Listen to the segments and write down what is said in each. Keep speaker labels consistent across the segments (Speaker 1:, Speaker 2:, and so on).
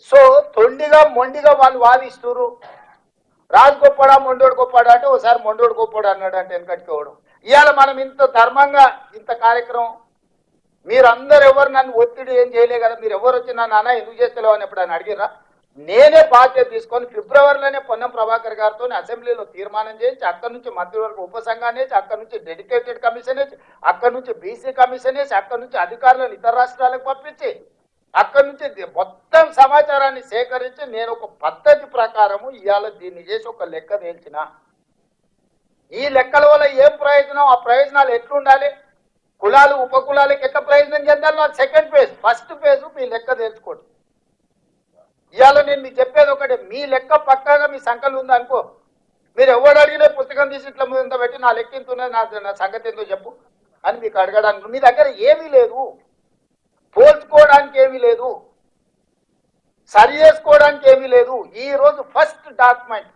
Speaker 1: So తొండిగా మొండిగా వాళ్ళు వాదిస్తున్నారు. రాజు గొప్పడా మొండోడు గొప్పడా అంటే ఒకసారి మొండోడు గొప్పడు అన్నాడు అంటే వెనకట్టుకోవడం. ఇవాళ మనం ఇంత ధర్మంగా ఇంత కార్యక్రమం మీరందరూ ఎవరు నన్ను ఒత్తిడి ఏం చేయలే కదా, మీరు ఎవరు వచ్చి నన్ను అన్న ఎందుకు చేస్తలేవు అని ఎప్పుడైనా అడిగిరా? నేనే బాధ్యత తీసుకొని ఫిబ్రవరిలోనే పొన్నం ప్రభాకర్ గారితో అసెంబ్లీలో తీర్మానం చేయించి అక్కడి నుంచి మంత్రివర్గ ఉపసంఘాన్ని వేసి అక్కడి నుంచి డెడికేటెడ్ కమిషన్ వేసి అక్కడి నుంచి బీసీ కమిషన్ వేసి అక్కడి నుంచి అధికారులను ఇతర రాష్ట్రాలకు పంపించి అక్కడి నుంచి మొత్తం సమాచారాన్ని సేకరించి నేను ఒక పద్ధతి ప్రకారము ఇవాళ దీన్ని చేసి ఒక లెక్క తేల్చిన. ఈ లెక్కల వల్ల ఏం ప్రయోజనం, ఆ ప్రయోజనాలు ఎట్లుండాలి, కులాలు ఉపకులాలకు ఎట్లా ప్రయోజనం చెందాలో అది సెకండ్ ఫేజ్. ఫస్ట్ ఫేజ్ మీ లెక్క తెలుసుకోండి. ఇవాళ నేను మీకు చెప్పేది ఒకటే, మీ లెక్క పక్కాగా మీ సంఖ్యలు ఉందనుకో, మీరు ఎవరు అడిగినా పుస్తకం తీసి ఇట్లా ముందు పెట్టి నా లెక్క ఎంత ఉన్నది, నా సంగతి ఏందో చెప్పు అని మీకు అడగడానికి మీ దగ్గర ఏమీ లేదు, పోల్చుకోవడానికి ఏమీ లేదు, సరి చేసుకోవడానికి ఏమీ లేదు. ఈ రోజు ఫస్ట్ డాక్యుమెంట్.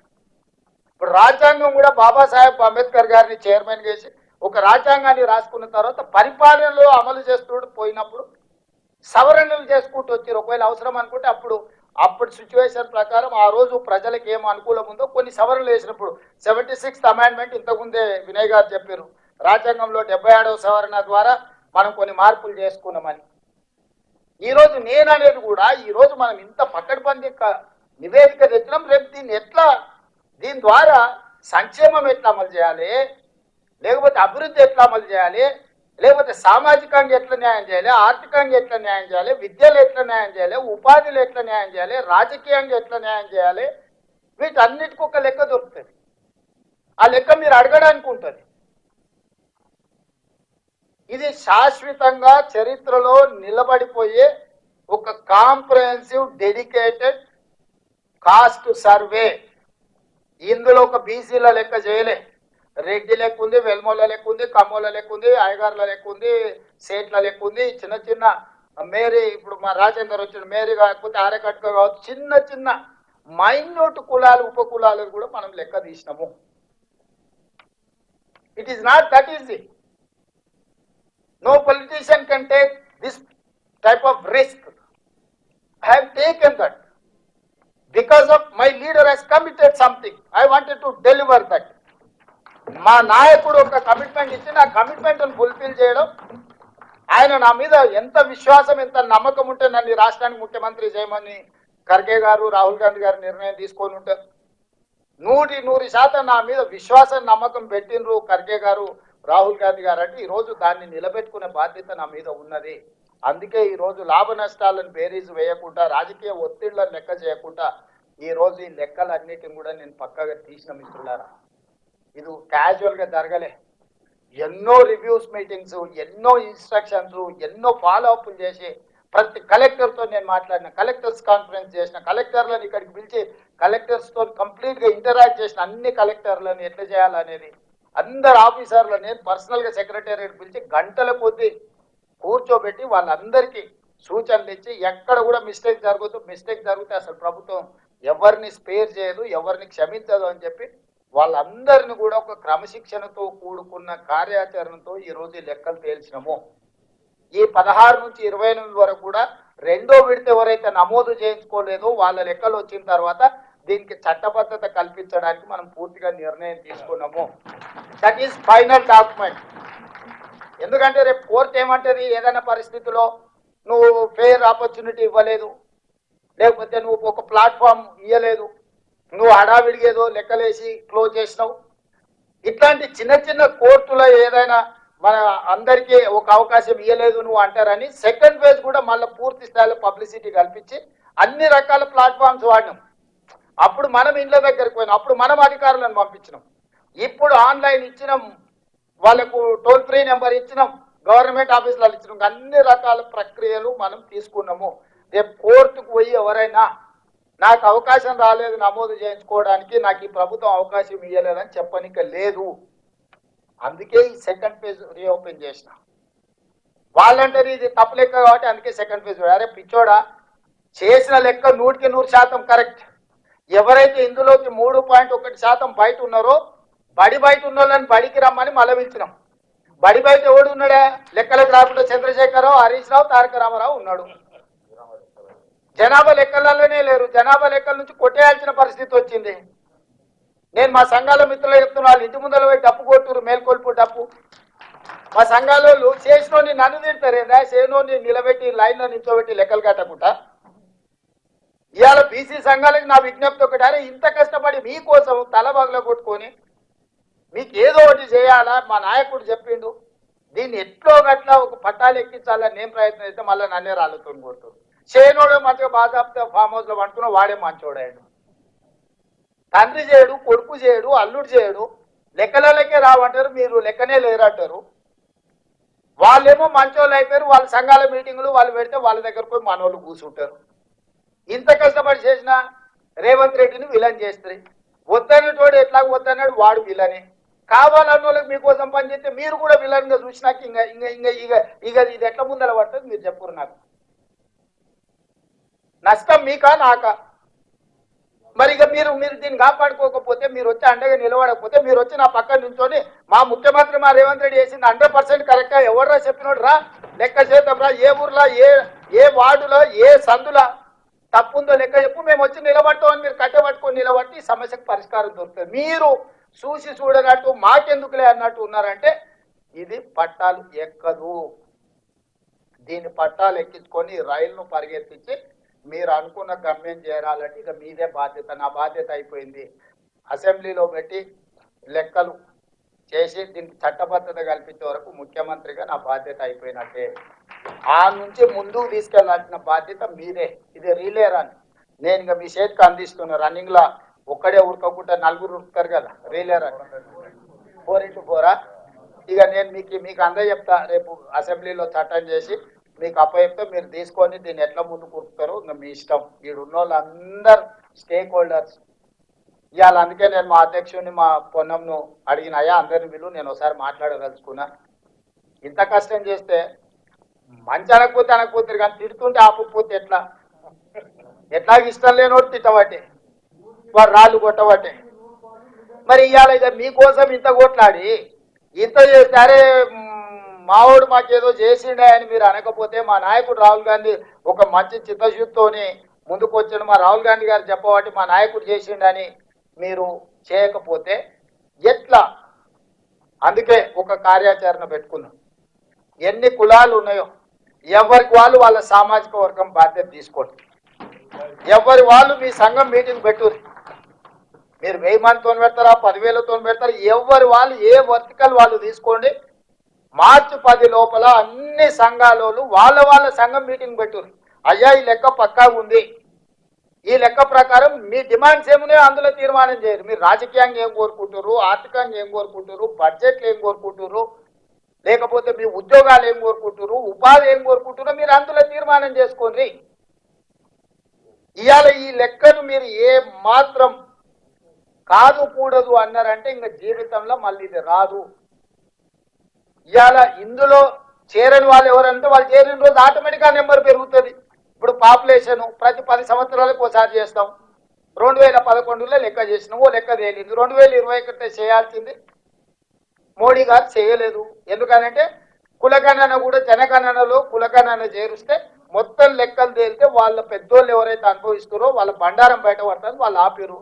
Speaker 1: ఇప్పుడు రాజ్యాంగం కూడా బాబాసాహెబ్ అంబేద్కర్ గారిని చైర్మన్ చేసి ఒక రాజ్యాంగాన్ని రాసుకున్న తర్వాత పరిపాలనలో అమలు చేస్తూ పోయినప్పుడు సవరణలు చేసుకుంటూ వచ్చారు. ఒకవేళ అవసరం అనుకుంటే అప్పుడు సిచ్యువేషన్ ప్రకారం ఆ రోజు ప్రజలకు ఏం అనుకూలం ఉందో కొన్ని సవరణలు వేసినప్పుడు 76th అమెండ్మెంట్ ఇంతకుముందే వినయ్ గారు చెప్పారు, రాజ్యాంగంలో 77వ సవరణ ద్వారా మనం కొన్ని మార్పులు చేసుకున్నామని. ఈరోజు నేననేది కూడా ఈరోజు మనం ఇంత పక్కడబంది నివేదిక తెచ్చినాం. రేపు దీని ద్వారా సంక్షేమం ఎట్లా అమలు చేయాలి, లేకపోతే అభివృద్ధి ఎట్లా అమలు చేయాలి, లేకపోతే సామాజికంగా ఎట్లా న్యాయం చేయాలి, ఆర్థికంగా ఎట్లా న్యాయం చేయాలి, విద్యలో ఎట్లా న్యాయం చేయాలి, ఉపాధిలో ఎట్లా న్యాయం చేయాలి, రాజకీయంగా ఎట్లా న్యాయం చేయాలి, వీటన్నిటికీ ఒక లెక్క దొరుకుతుంది. ఆ లెక్క మీరు అడగడానికి ఉంటుంది. ఇది శాశ్వతంగా చరిత్రలో నిలబడిపోయే ఒక కాంప్రహెన్సివ్ డెడికేటెడ్ కాస్ట్ సర్వే. ఇందులో ఒక బీసీల లెక్క చేయలే, రెడ్డి లెక్క ఉంది, వెల్మోల లెక్క ఉంది, కమ్మోల లెక్క ఉంది, అయ్యగార్ల లెక్క ఉంది, సేట్ల లెక్క ఉంది, చిన్న చిన్న మేరీ, ఇప్పుడు మా రాజేందర్ వచ్చిన మేరీ కాకపోతే ఆరకట్టుక కావచ్చు, చిన్న చిన్న మైన్యూట్ కులాలు ఉపకులాలు కూడా మనం లెక్క తీసినాము. It is not that easy. No politician can take this type of risk. I have taken that because of my leader has committed something. I wanted to deliver that. మా నాయకుడు ఒక కమిట్మెంట్ ఇచ్చి నా కమిట్మెంట్ను ఫుల్ఫిల్ చేయడం, ఆయన నా మీద ఎంత విశ్వాసం ఎంత నమ్మకం ఉంటే నన్ను రాష్ట్రానికి ముఖ్యమంత్రి చేయమని ఖర్గే గారు రాహుల్ గాంధీ గారు నిర్ణయం తీసుకొని ఉంటారు. 100% నా మీద విశ్వాసం నమ్మకం పెట్టినరు ఖర్గే గారు రాహుల్ గాంధీ గారు. అంటే ఈరోజు దాన్ని నిలబెట్టుకునే బాధ్యత నా మీద ఉన్నది. అందుకే ఈరోజు లాభ నష్టాలను బేరీజు వేయకుండా రాజకీయ ఒత్తిళ్లను లెక్క చేయకుండా ఈరోజు ఈ లెక్కలన్నిటిని కూడా నేను పక్కగా తీసిన మిత్రులారా. ఇది క్యాజువల్గా జరగలే. ఎన్నో రివ్యూస్ మీటింగ్స్, ఎన్నో ఇన్స్ట్రక్షన్స్, ఎన్నో ఫాలో అప్లు చేసి ప్రతి కలెక్టర్తో నేను మాట్లాడిన, కలెక్టర్స్ కాన్ఫరెన్స్ చేసిన, కలెక్టర్లను ఇక్కడికి పిలిచి కలెక్టర్స్తో కంప్లీట్గా ఇంటరాక్ట్ చేసిన, అన్ని కలెక్టర్లను ఎట్లా చేయాలనేది అందరు ఆఫీసర్లు నేను పర్సనల్గా సెక్రటేరియట్ పిలిచి గంటల కొద్దీ కూర్చోబెట్టి వాళ్ళందరికీ సూచనలు ఇచ్చి ఎక్కడ కూడా మిస్టేక్ జరిగితే అసలు ప్రభుత్వం ఎవరిని స్పేర్ చేయదు, ఎవరిని క్షమించదు అని చెప్పి వాళ్ళందరినీ కూడా ఒక క్రమశిక్షణతో కూడుకున్న కార్యాచరణతో ఈరోజు ఈ లెక్కలు తేల్చినాము. ఈ 16 నుంచి 28 వరకు కూడా రెండో విడత ఎవరైతే నమోదు చేయించుకోలేదో వాళ్ళ లెక్కలు వచ్చిన తర్వాత దీనికి చట్టబద్ధత కల్పించడానికి మనం పూర్తిగా నిర్ణయం తీసుకున్నాము. That is final document. ఎందుకంటే రేపు కోర్టు ఏమంటది, ఏదైనా పరిస్థితిలో నువ్వు ఫెయిర్ ఆపర్చునిటీ ఇవ్వలేదు, లేకపోతే నువ్వు ఒక ప్లాట్ఫామ్ ఇవ్వలేదు, నువ్వు హడావిడిగా ఏదో లెక్కలేసి క్లోజ్ చేసినావు, ఇట్లాంటి చిన్న చిన్న కోర్టులో ఏదైనా మన అందరికీ ఒక అవకాశం ఇవ్వలేదు నువ్వు అంటారని సెకండ్ ఫేజ్ కూడా మళ్ళీ పూర్తి స్థాయిలో పబ్లిసిటీ కల్పించి అన్ని రకాల ప్లాట్ఫామ్స్ వాడినాం. అప్పుడు మనం ఇండ్ల దగ్గరికి పోయినాం, అప్పుడు మనం అధికారులను పంపించినాం, ఇప్పుడు ఆన్లైన్ ఇచ్చినాం, వాళ్ళకు టోల్ ఫ్రీ నెంబర్ ఇచ్చినాం, గవర్నమెంట్ ఆఫీసులలో ఇచ్చినాం, అన్ని రకాల ప్రక్రియలు మనం తీసుకున్నాము. రేపు కోర్టుకు పోయి ఎవరైనా నాకు అవకాశం రాలేదు నమోదు చేయించుకోవడానికి, నాకు ఈ ప్రభుత్వం అవకాశం ఇవ్వలేదని చెప్పనిక లేదు. అందుకే ఈ సెకండ్ ఫేజ్ రీఓపెన్ చేసిన. వాళ్ళంటే ఇది తప్పు లెక్క కాబట్టి అందుకే సెకండ్ ఫేజ్. అరే పిచ్చోడా, చేసిన లెక్క 100% కరెక్ట్. ఎవరైతే ఇందులోకి 3.1% బయట ఉన్నారో బయట ఉన్న వాళ్ళని బడికి రమ్మని మళ్ళీ పిలిచినాం. బయట ఎవడు ఉన్నాడా, లెక్కలకు రాకుండా చంద్రశేఖరరావు, హరీష్ రావు, తారక రామారావు ఉన్నాడు. జనాభా లెక్కలలోనే లేరు. జనాభా లెక్కల నుంచి కొట్టేయాల్సిన పరిస్థితి వచ్చింది. నేను మా సంఘాల మిత్రులు చెప్తున్నా, వాళ్ళు ఇంటి ముందర పోయి డప్పు కొట్టురు, మేల్కొల్పు డప్పు. మా సంఘాలు చేసినోని నన్ను తింటారేదా, చేసినోని నిలబెట్టి లైన్లో నిల్చోబెట్టి లెక్కలు కట్టకుండా. ఇవాళ బీసీ సంఘాలకు నా విజ్ఞప్తి ఒకటి, అరే ఇంత కష్టపడి మీకోసం తలబాగులో కొట్టుకొని మీకు ఏదో ఒకటి చేయాలా, మా నాయకుడు చెప్పిండు, దీన్ని ఎట్లో గట్లా ఒక పట్టాలు ఎక్కించాలని నేను ప్రయత్నం చేస్తే మళ్ళీ నన్నే రాళ్ళతో కొడుతాడు. చేయనోడు మంచిగా బాగా ఫామ్ హౌస్ లో పండుకున్నా వాడే మంచోడాడు. తండ్రి చేయడు, కొడుకు చేయడు, అల్లుడు చేయడు, లెక్కలకే రావంటారు, మీరు లెక్కనే లేరంటారు. వాళ్ళేమో మంచోళ్ళు అయిపోయారు, వాళ్ళ సంఘాల మీటింగులు వాళ్ళు పెడితే వాళ్ళ దగ్గర పోయి మనోళ్ళు కూర్చుంటారు. ఇంత కష్టపడి చేసిన రేవంత్ రెడ్డిని విలన్ చేస్తారు. వద్దన్నటోడు ఎట్లా వద్దన్నాడు, వాడు విలనే. కావాలన్న వాళ్ళకి మీకోసం పనిచేస్తే మీరు కూడా విలన్ గా చూసినాక ఇంకా ఇంకా ఇంకా ఇక ఇక ఇది ఎట్లా ముందర పడుతుంది మీరు చెప్పురు. నాకు నష్టం మీకా నాకా? మరి ఇక మీరు దీన్ని కాపాడుకోకపోతే, మీరు వచ్చి అండగా నిలబడకపోతే, మీరు వచ్చి నా పక్కన నుంచొని మా ముఖ్యమంత్రి మా రేవంత్ రెడ్డి చేసింది 100% కరెక్ట్గా ఎవరురా చెప్పినోడు రా, లెక్క చేద్దాం రా, ఏ ఊర్లో ఏ వార్డులో ఏ సందులో తప్పుందో లెక్క చెప్పు, మేము వచ్చి నిలబడతామని మీరు కట్టబట్టుకొని నిలబట్టి ఈ సమస్యకు పరిష్కారం దొరుకుతుంది. మీరు చూసి చూడనట్టు మాకెందుకులే అన్నట్టు ఉన్నారంటే ఇది పట్టాలు ఎక్కదు. దీని పట్టాలు ఎక్కించుకొని రైలును పరిగెత్తించి మీరు అనుకున్న గమ్యం చేరాలంటే ఇక మీదే బాధ్యత. నా బాధ్యత అయిపోయింది. అసెంబ్లీలో పెట్టి లెక్కలు చేసి దీనికి చట్టబద్ధత కల్పించే వరకు ముఖ్యమంత్రిగా నా బాధ్యత అయిపోయినట్టే. ఆ నుంచి ముందుకు తీసుకెళ్లాల్సిన బాధ్యత మీదే. ఇది రీలే రన్. నేను ఇక మీ చేతికి అందిస్తున్నా. రన్నింగ్ లా ఒక్కడే ఉరకకుండా నలుగురు ఉరుకుతారు కదా, రీలే రన్ 4x4. ఇక నేను మీకు అందరూ చెప్తా, రేపు అసెంబ్లీలో చట్టం చేసి మీకు అప్పచెప్తే మీరు తీసుకొని దీన్ని ఎట్లా ముందుకు ఉరుకుతారో ఇంకా మీ ఇష్టం. వీడున్న వాళ్ళందరూ స్టేక్ హోల్డర్స్. ఇవాళ అందుకే నేను మా అధ్యక్షుడిని మా పొన్నంను అడిగిన, అయ్యా అందరిని వీళ్ళు నేను ఒకసారి మాట్లాడదలుచుకున్నా. ఇంత కష్టం చేస్తే మంచి అనకపోతే కానీ తిడుతుంటే ఆపకపోతే ఎట్లా ఇష్టం లేనోడు తిట్టబట్టే, వాడు రాళ్ళు కొట్టబట్టే. మరి ఇవాళ ఇక మీకోసం ఇంత కొట్లాడి ఇంత చేస్తే అరే మావాడు మాకేదో చేసిండే అని మీరు అనకపోతే, మా నాయకుడు రాహుల్ గాంధీ ఒక మంచి చిత్తశుద్ధితోని ముందుకు వచ్చాడు, మా రాహుల్ గాంధీ గారు చెప్పబట్టి మా నాయకుడు చేసిండని మీరు చేయకపోతే ఎట్లా? అందుకే ఒక కార్యాచరణ పెట్టుకున్నాం. ఎన్ని కులాలు ఉన్నాయో ఎవరికి వాళ్ళు వాళ్ళ సామాజిక వర్గం బాధ్యత తీసుకోండి. ఎవరి వాళ్ళు మీ సంఘం మీటింగ్ పెట్టుర్రు. మీరు 1000 మందితో పెడతారా, 10,000తో పెడతారా, ఎవరి వాళ్ళు ఏ వర్టికల్ వాళ్ళు తీసుకోండి. మార్చి 10 లోపల అన్ని సంఘాలు వాళ్ళ సంఘం మీటింగ్ పెట్టుర్రు. అయ్యా ఈ లెక్క పక్కా ఉంది, ఈ లెక్క ప్రకారం మీ డిమాండ్స్ ఏమున్నాయో అందులో తీర్మానం చేయరు. మీరు రాజకీయంగా ఏం కోరుకుంటారు, ఆర్థికంగా ఏం కోరుకుంటారు, బడ్జెట్లు ఏం కోరుకుంటారు, లేకపోతే మీ ఉద్యోగాలు ఏం కోరుకుంటారు, ఉపాధి ఏం కోరుకుంటారో మీరు అందులో తీర్మానం చేసుకోండి. ఇవాళ ఈ లెక్కను మీరు ఏ మాత్రం కాదు కూడదు అన్నారంటే ఇంకా జీవితంలో మళ్ళీ ఇది రాదు. ఇవాళ ఇందులో చేరని వాళ్ళు ఎవరంటే వాళ్ళు చేరిన రోజు ఆటోమేటిక్గా నెంబర్ పెరుగుతుంది. ఇప్పుడు పాపులేషన్ ప్రతి 10 సంవత్సరాలకు ఒకసారి చేస్తాం. 2011లో లెక్క చేసినాం, ఓ లెక్క తేలింది. 2021 చేయాల్సింది మోడీ గారు చేయలేదు. ఎందుకనంటే కులగణన కూడా జనగణనలో కులగణన చేరుస్తే మొత్తం లెక్కలు తేలితే వాళ్ళ పెద్దోళ్ళు ఎవరైతే అనుభవిస్తారో వాళ్ళ బండారం బయట పడుతుంది, వాళ్ళు ఆపిరు.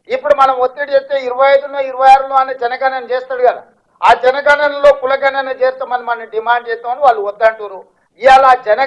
Speaker 1: ఇప్పుడు మనం ఒత్తిడి చేస్తే 25లో 26లో అనే జనగణన చేస్తాడు కదా, ఆ జనగణనలో కులగణన చేస్తామని మనం డిమాండ్ చేస్తామని వాళ్ళు వద్దంటారు. ఇవాళ జన